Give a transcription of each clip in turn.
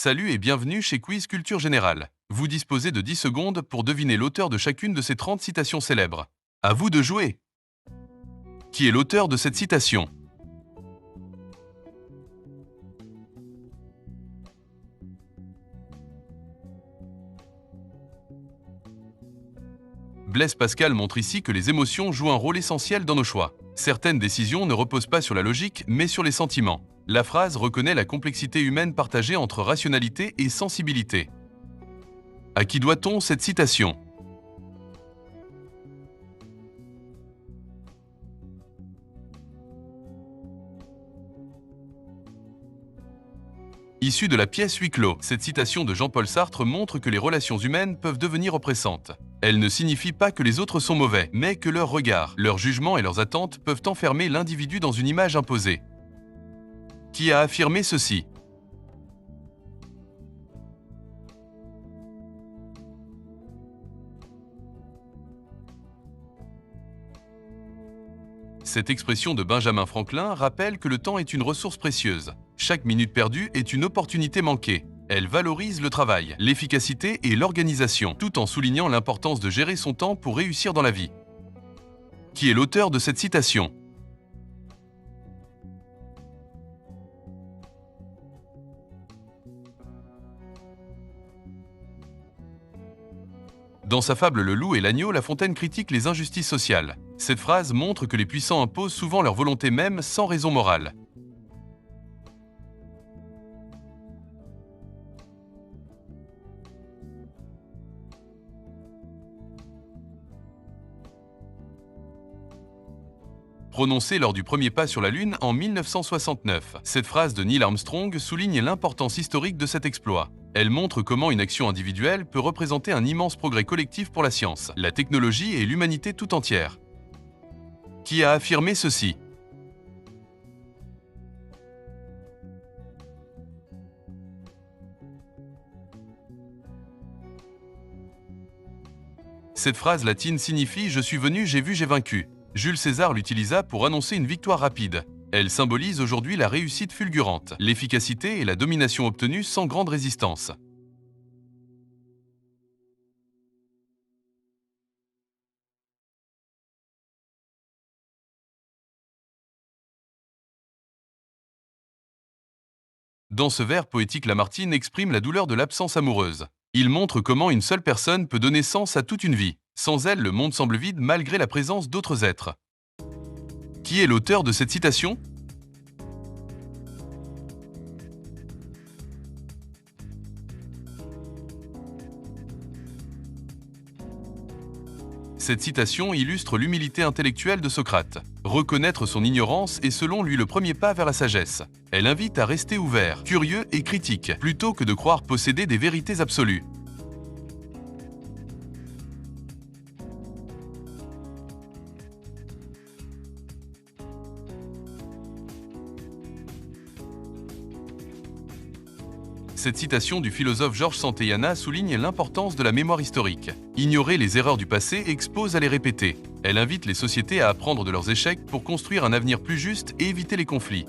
Salut et bienvenue chez Quiz Culture Générale. Vous disposez de 10 secondes pour deviner l'auteur de chacune de ces 30 citations célèbres. À vous de jouer. Qui est l'auteur de cette citation? Blaise Pascal montre ici que les émotions jouent un rôle essentiel dans nos choix. Certaines décisions ne reposent pas sur la logique, mais sur les sentiments. La phrase reconnaît la complexité humaine partagée entre rationalité et sensibilité. À qui doit-on cette citation? Issue de la pièce Huis clos, cette citation de Jean-Paul Sartre montre que les relations humaines peuvent devenir oppressantes. Elle ne signifie pas que les autres sont mauvais, mais que leurs regards, leurs jugements et leurs attentes peuvent enfermer l'individu dans une image imposée. Qui a affirmé ceci? Cette expression de Benjamin Franklin rappelle que le temps est une ressource précieuse. Chaque minute perdue est une opportunité manquée. Elle valorise le travail, l'efficacité et l'organisation, tout en soulignant l'importance de gérer son temps pour réussir dans la vie. Qui est l'auteur de cette citation? Dans sa fable Le loup et l'agneau, La Fontaine critique les injustices sociales. Cette phrase montre que les puissants imposent souvent leur volonté même sans raison morale. Prononcée lors du premier pas sur la Lune en 1969, cette phrase de Neil Armstrong souligne l'importance historique de cet exploit. Elle montre comment une action individuelle peut représenter un immense progrès collectif pour la science, la technologie et l'humanité tout entière. Qui a affirmé ceci? Cette phrase latine signifie « Je suis venu, j'ai vu, j'ai vaincu ». Jules César l'utilisa pour annoncer une victoire rapide. Elle symbolise aujourd'hui la réussite fulgurante, l'efficacité et la domination obtenue sans grande résistance. Dans ce vers poétique, Lamartine exprime la douleur de l'absence amoureuse. Il montre comment une seule personne peut donner sens à toute une vie. Sans elle, le monde semble vide malgré la présence d'autres êtres. Qui est l'auteur de cette citation? Cette citation illustre l'humilité intellectuelle de Socrate. Reconnaître son ignorance est selon lui le premier pas vers la sagesse. Elle invite à rester ouvert, curieux et critique, plutôt que de croire posséder des vérités absolues. Cette citation du philosophe Georges Santayana souligne l'importance de la mémoire historique. Ignorer les erreurs du passé expose à les répéter. Elle invite les sociétés à apprendre de leurs échecs pour construire un avenir plus juste et éviter les conflits.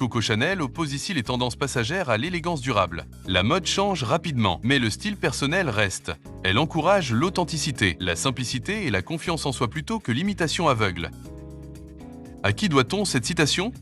Coco Chanel oppose ici les tendances passagères à l'élégance durable. La mode change rapidement, mais le style personnel reste. Elle encourage l'authenticité, la simplicité et la confiance en soi plutôt que l'imitation aveugle. À qui doit-on cette citation?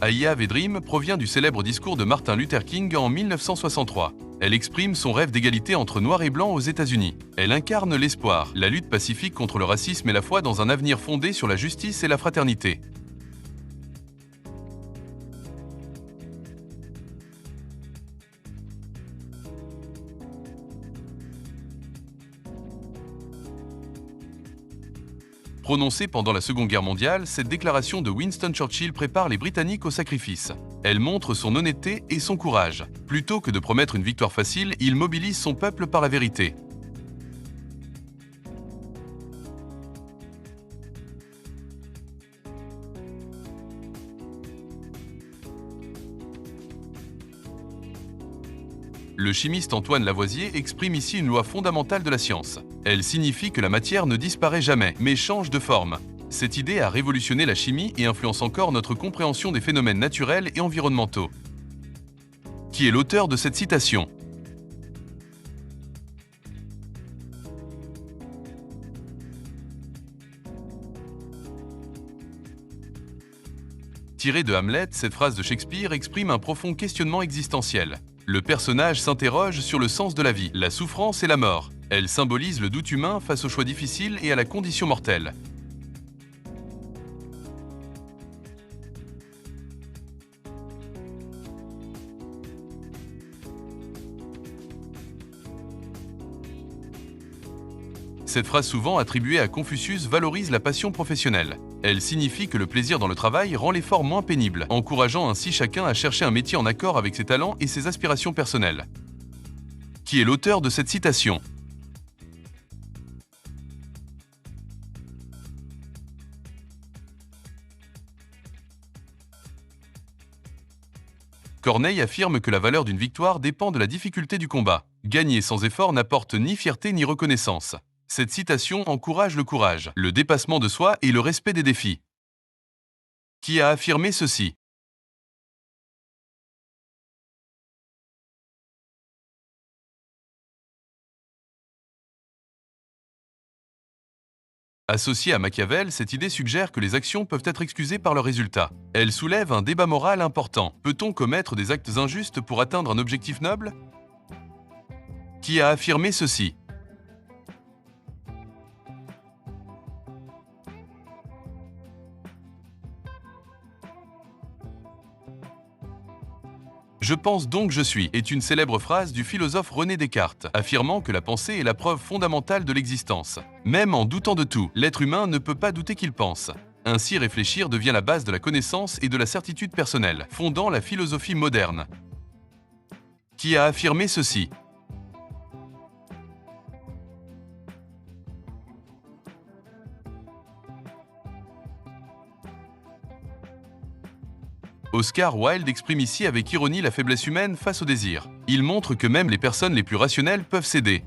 I Have a Dream provient du célèbre discours de Martin Luther King en 1963. Elle exprime son rêve d'égalité entre noirs et blancs aux États-Unis. Elle incarne l'espoir, la lutte pacifique contre le racisme et la foi dans un avenir fondé sur la justice et la fraternité. Prononcée pendant la Seconde Guerre mondiale, cette déclaration de Winston Churchill prépare les Britanniques au sacrifice. Elle montre son honnêteté et son courage. Plutôt que de promettre une victoire facile, il mobilise son peuple par la vérité. Le chimiste Antoine Lavoisier exprime ici une loi fondamentale de la science. Elle signifie que la matière ne disparaît jamais, mais change de forme. Cette idée a révolutionné la chimie et influence encore notre compréhension des phénomènes naturels et environnementaux. Qui est l'auteur de cette citation? Tirée de Hamlet, cette phrase de Shakespeare exprime un profond questionnement existentiel. Le personnage s'interroge sur le sens de la vie, la souffrance et la mort. Elle symbolise le doute humain face aux choix difficiles et à la condition mortelle. Cette phrase souvent attribuée à Confucius valorise la passion professionnelle. Elle signifie que le plaisir dans le travail rend l'effort moins pénible, encourageant ainsi chacun à chercher un métier en accord avec ses talents et ses aspirations personnelles. Qui est l'auteur de cette citation? Corneille affirme que la valeur d'une victoire dépend de la difficulté du combat. Gagner sans effort n'apporte ni fierté ni reconnaissance. Cette citation encourage le courage, le dépassement de soi et le respect des défis. Qui a affirmé ceci? Associée à Machiavel, cette idée suggère que les actions peuvent être excusées par leurs résultats. Elle soulève un débat moral important. Peut-on commettre des actes injustes pour atteindre un objectif noble? Qui a affirmé ceci? Je pense donc je suis est une célèbre phrase du philosophe René Descartes, affirmant que la pensée est la preuve fondamentale de l'existence. Même en doutant de tout, l'être humain ne peut pas douter qu'il pense. Ainsi, réfléchir devient la base de la connaissance et de la certitude personnelle, fondant la philosophie moderne. Qui a affirmé ceci? Oscar Wilde exprime ici avec ironie la faiblesse humaine face au désir. Il montre que même les personnes les plus rationnelles peuvent céder.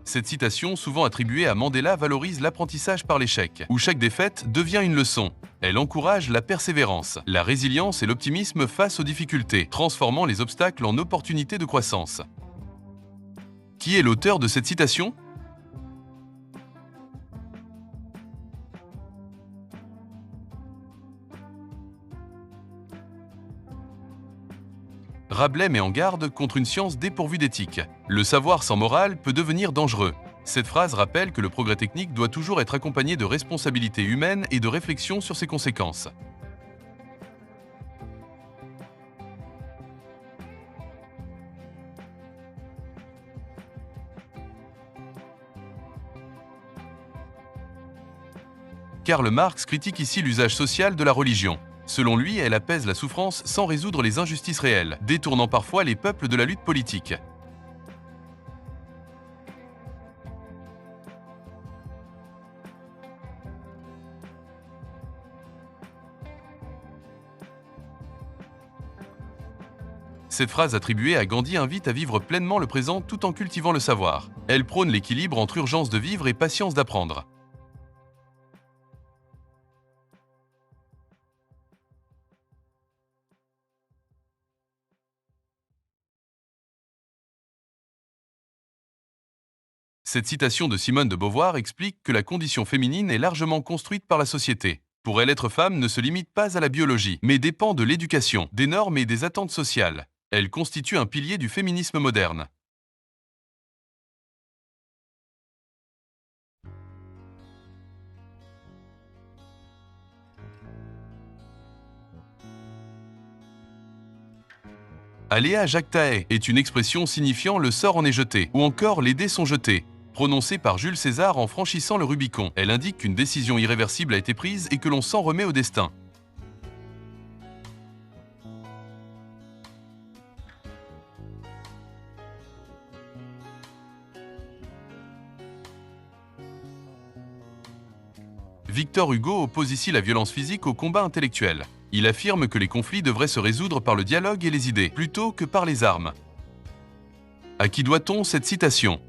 Cette citation, souvent attribuée à Mandela, valorise l'apprentissage par l'échec, où chaque défaite devient une leçon. Elle encourage la persévérance, la résilience et l'optimisme face aux difficultés, transformant les obstacles en opportunités de croissance. Qui est l'auteur de cette citation? Rabelais met en garde contre une science dépourvue d'éthique. Le savoir sans morale peut devenir dangereux. Cette phrase rappelle que le progrès technique doit toujours être accompagné de responsabilité humaine et de réflexion sur ses conséquences. Karl Marx critique ici l'usage social de la religion. Selon lui, elle apaise la souffrance sans résoudre les injustices réelles, détournant parfois les peuples de la lutte politique. Cette phrase attribuée à Gandhi invite à vivre pleinement le présent tout en cultivant le savoir. Elle prône l'équilibre entre urgence de vivre et patience d'apprendre. Cette citation de Simone de Beauvoir explique que la condition féminine est largement construite par la société. Pour elle, être femme ne se limite pas à la biologie, mais dépend de l'éducation, des normes et des attentes sociales. Elle constitue un pilier du féminisme moderne. Alea jactae est une expression signifiant le sort en est jeté, ou encore les dés sont jetés. Prononcée par Jules César en franchissant le Rubicon, elle indique qu'une décision irréversible a été prise et que l'on s'en remet au destin. Victor Hugo oppose ici la violence physique au combat intellectuel. Il affirme que les conflits devraient se résoudre par le dialogue et les idées, plutôt que par les armes. À qui doit-on cette citation?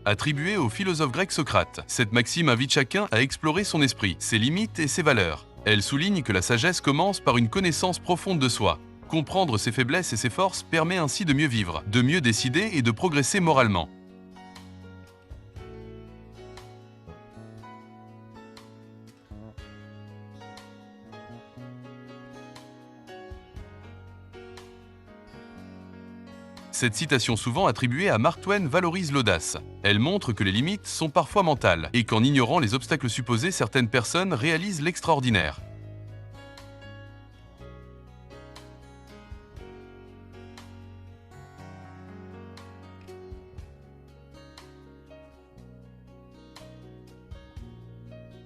Attribuée au philosophe grec Socrate, cette maxime invite chacun à explorer son esprit, ses limites et ses valeurs. Elle souligne que la sagesse commence par une connaissance profonde de soi. Comprendre ses faiblesses et ses forces permet ainsi de mieux vivre, de mieux décider et de progresser moralement. Cette citation souvent attribuée à Mark Twain valorise l'audace. Elle montre que les limites sont parfois mentales et qu'en ignorant les obstacles supposés, certaines personnes réalisent l'extraordinaire.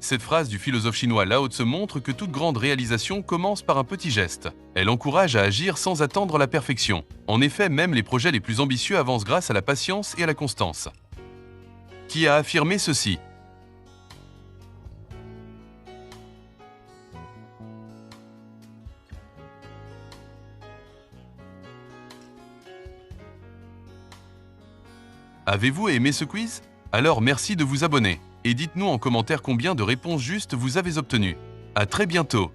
Cette phrase du philosophe chinois Lao Tse montre que toute grande réalisation commence par un petit geste. Elle encourage à agir sans attendre la perfection. En effet, même les projets les plus ambitieux avancent grâce à la patience et à la constance. Qui a affirmé ceci? Avez-vous aimé ce quiz? Alors merci de vous abonner. Et dites-nous en commentaire combien de réponses justes vous avez obtenues. À très bientôt!